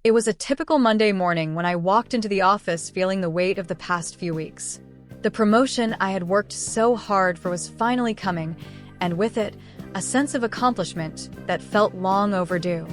It was a typical Monday morning when I walked into the office feeling the weight of the past few weeks. The promotion I had worked so hard for was finally coming, and with it, a sense of accomplishment that felt long overdue.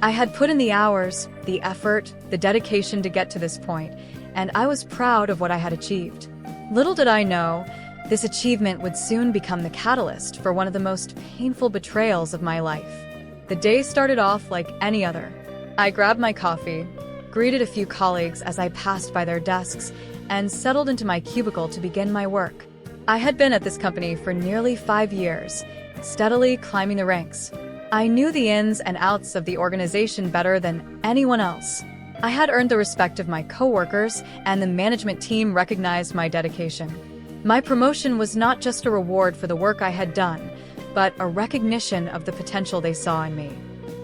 I had put in the hours, the effort, the dedication to get to this point, and I was proud of what I had achieved. Little did I know, this achievement would soon become the catalyst for one of the most painful betrayals of my life. The day started off like any other. I grabbed my coffee, greeted a few colleagues as I passed by their desks, and settled into my cubicle to begin my work. I had been at this company for nearly 5 years, steadily climbing the ranks. I knew the ins and outs of the organization better than anyone else. I had earned the respect of my coworkers, and the management team recognized my dedication. My promotion was not just a reward for the work I had done, but a recognition of the potential they saw in me.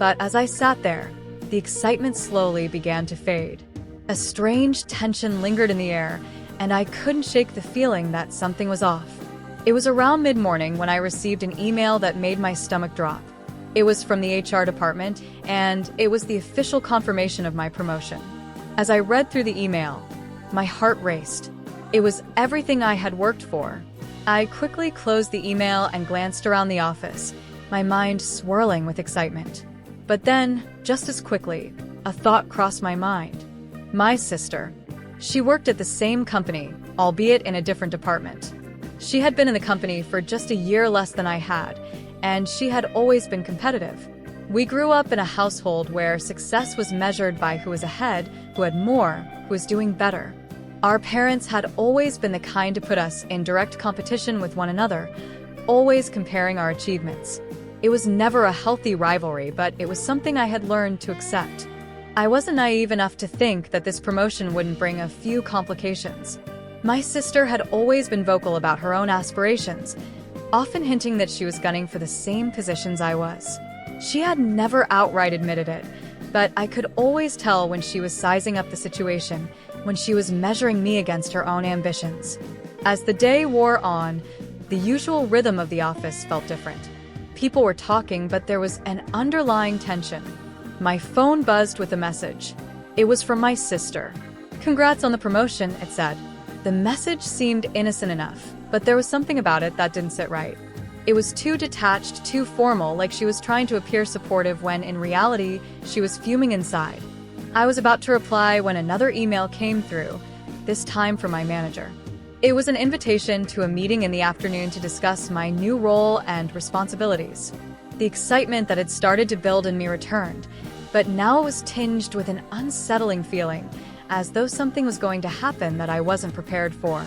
But as I sat there, the excitement slowly began to fade. A strange tension lingered in the air, and I couldn't shake the feeling that something was off. It was around mid-morning when I received an email that made my stomach drop. It was from the HR department, and it was the official confirmation of my promotion. As I read through the email, my heart raced. It was everything I had worked for. I quickly closed the email and glanced around the office, my mind swirling with excitement. But then, just as quickly, a thought crossed my mind. My sister. She worked at the same company, albeit in a different department. She had been in the company for just a year less than I had, and she had always been competitive. We grew up in a household where success was measured by who was ahead, who had more, who was doing better. Our parents had always been the kind to put us in direct competition with one another, always comparing our achievements. It was never a healthy rivalry, but it was something I had learned to accept. I wasn't naive enough to think that this promotion wouldn't bring a few complications. My sister had always been vocal about her own aspirations, often hinting that she was gunning for the same positions I was. She had never outright admitted it, but I could always tell when she was sizing up the situation, when she was measuring me against her own ambitions. As the day wore on, the usual rhythm of the office felt different. People were talking, but there was an underlying tension. My phone buzzed with a message. It was from my sister. "Congrats on the promotion," it said. The message seemed innocent enough, but there was something about it that didn't sit right. It was too detached, too formal, like she was trying to appear supportive when, in reality, she was fuming inside. I was about to reply when another email came through, this time from my manager. It was an invitation to a meeting in the afternoon to discuss my new role and responsibilities. The excitement that had started to build in me returned, but now it was tinged with an unsettling feeling, as though something was going to happen that I wasn't prepared for.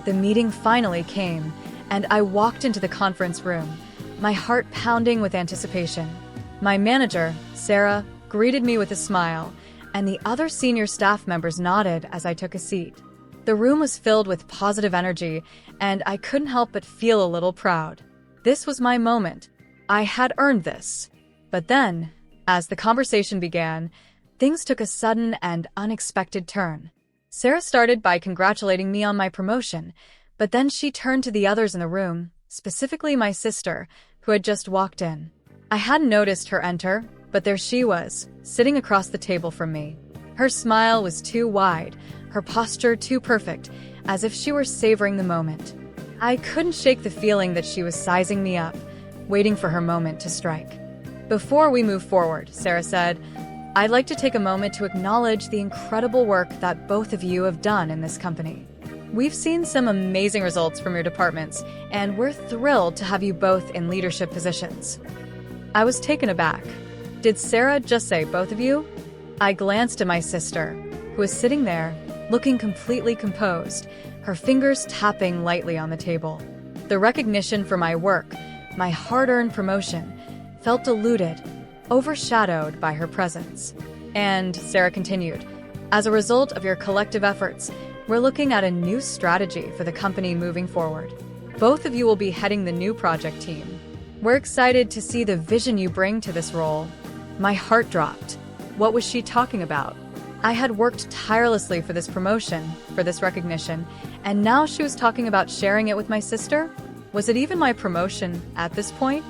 The meeting finally came, and I walked into the conference room, my heart pounding with anticipation. My manager, Sarah, greeted me with a smile, and the other senior staff members nodded as I took a seat. The room was filled with positive energy, and I couldn't help but feel a little proud. This was my moment. I had earned this. But then, as the conversation began, things took a sudden and unexpected turn. Sarah started by congratulating me on my promotion, but then she turned to the others in the room, specifically my sister, who had just walked in. I hadn't noticed her enter, but there she was, sitting across the table from me. Her smile was too wide, her posture too perfect, as if she were savoring the moment. I couldn't shake the feeling that she was sizing me up, waiting for her moment to strike. "Before we move forward," Sarah said, "I'd like to take a moment to acknowledge the incredible work that both of you have done in this company. We've seen some amazing results from your departments, and we're thrilled to have you both in leadership positions." I was taken aback. Did Sarah just say both of you? I glanced at my sister, who was sitting there, looking completely composed, her fingers tapping lightly on the table. The recognition for my work, my hard-earned promotion, felt diluted, overshadowed by her presence. And Sarah continued, "As a result of your collective efforts, we're looking at a new strategy for the company moving forward. Both of you will be heading the new project team. We're excited to see the vision you bring to this role." My heart dropped. What was she talking about? I had worked tirelessly for this promotion, for this recognition, and now she was talking about sharing it with my sister? Was it even my promotion at this point?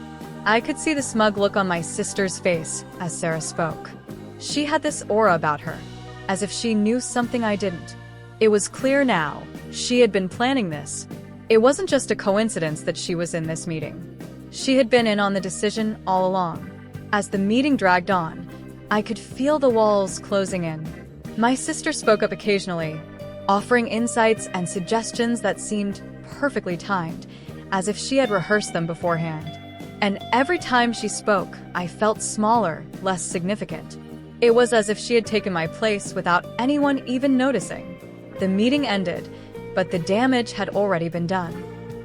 I could see the smug look on my sister's face as Sarah spoke. She had this aura about her, as if she knew something I didn't. It was clear now, she had been planning this. It wasn't just a coincidence that she was in this meeting. She had been in on the decision all along. As the meeting dragged on, I could feel the walls closing in. My sister spoke up occasionally, offering insights and suggestions that seemed perfectly timed, as if she had rehearsed them beforehand. And every time she spoke, I felt smaller, less significant. It was as if she had taken my place without anyone even noticing. The meeting ended, but the damage had already been done.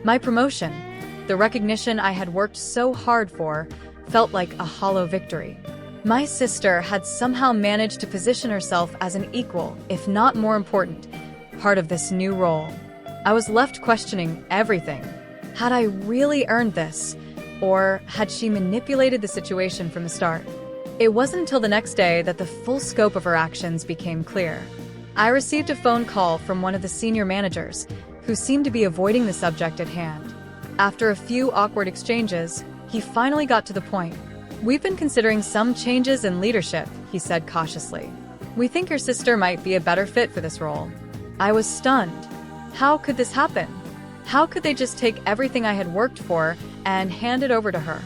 My promotion, the recognition I had worked so hard for, felt like a hollow victory. My sister had somehow managed to position herself as an equal, if not more important, part of this new role. I was left questioning everything. Had I really earned this? Or had she manipulated the situation from the start? It wasn't until the next day that the full scope of her actions became clear. I received a phone call from one of the senior managers, who seemed to be avoiding the subject at hand. After a few awkward exchanges, he finally got to the point. "We've been considering some changes in leadership," he said cautiously. "We think your sister might be a better fit for this role." I was stunned. How could this happen? How could they just take everything I had worked for and hand it over to her?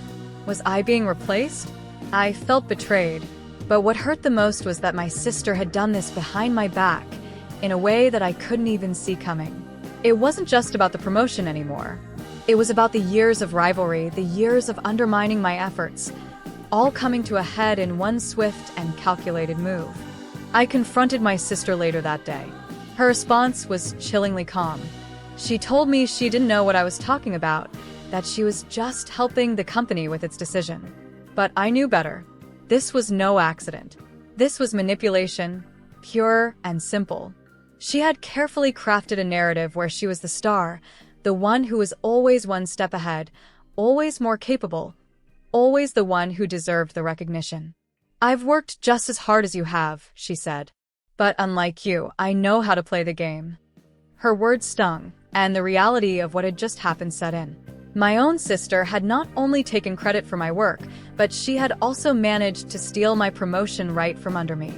Was I being replaced? I felt betrayed. But what hurt the most was that my sister had done this behind my back, in a way that I couldn't even see coming. It wasn't just about the promotion anymore. It was about the years of rivalry, the years of undermining my efforts, all coming to a head in one swift and calculated move. I confronted my sister later that day. Her response was chillingly calm. She told me she didn't know what I was talking about, that she was just helping the company with its decision. But I knew better. This was no accident. This was manipulation, pure and simple. She had carefully crafted a narrative where she was the star, the one who was always one step ahead, always more capable, always the one who deserved the recognition. "I've worked just as hard as you have," she said. "But unlike you, I know how to play the game." Her words stung, and the reality of what had just happened set in. My own sister had not only taken credit for my work, but she had also managed to steal my promotion right from under me.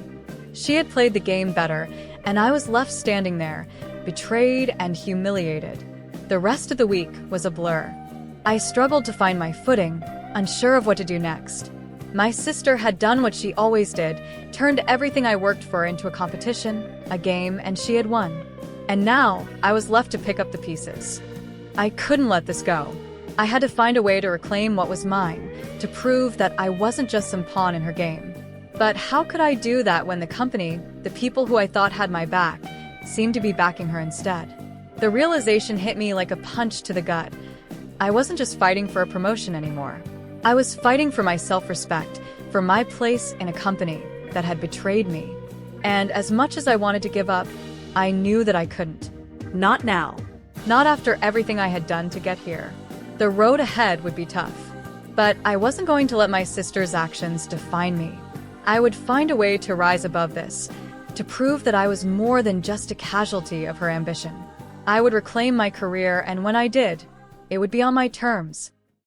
She had played the game better, and I was left standing there, betrayed and humiliated. The rest of the week was a blur. I struggled to find my footing, unsure of what to do next. My sister had done what she always did, turned everything I worked for into a competition, a game, and she had won. And now, I was left to pick up the pieces. I couldn't let this go. I had to find a way to reclaim what was mine, to prove that I wasn't just some pawn in her game. But how could I do that when the company, the people who I thought had my back, seemed to be backing her instead? The realization hit me like a punch to the gut. I wasn't just fighting for a promotion anymore. I was fighting for my self-respect, for my place in a company that had betrayed me. And as much as I wanted to give up, I knew that I couldn't. Not now. Not after everything I had done to get here. The road ahead would be tough. But I wasn't going to let my sister's actions define me. I would find a way to rise above this, to prove that I was more than just a casualty of her ambition. I would reclaim my career, and when I did, it would be on my terms.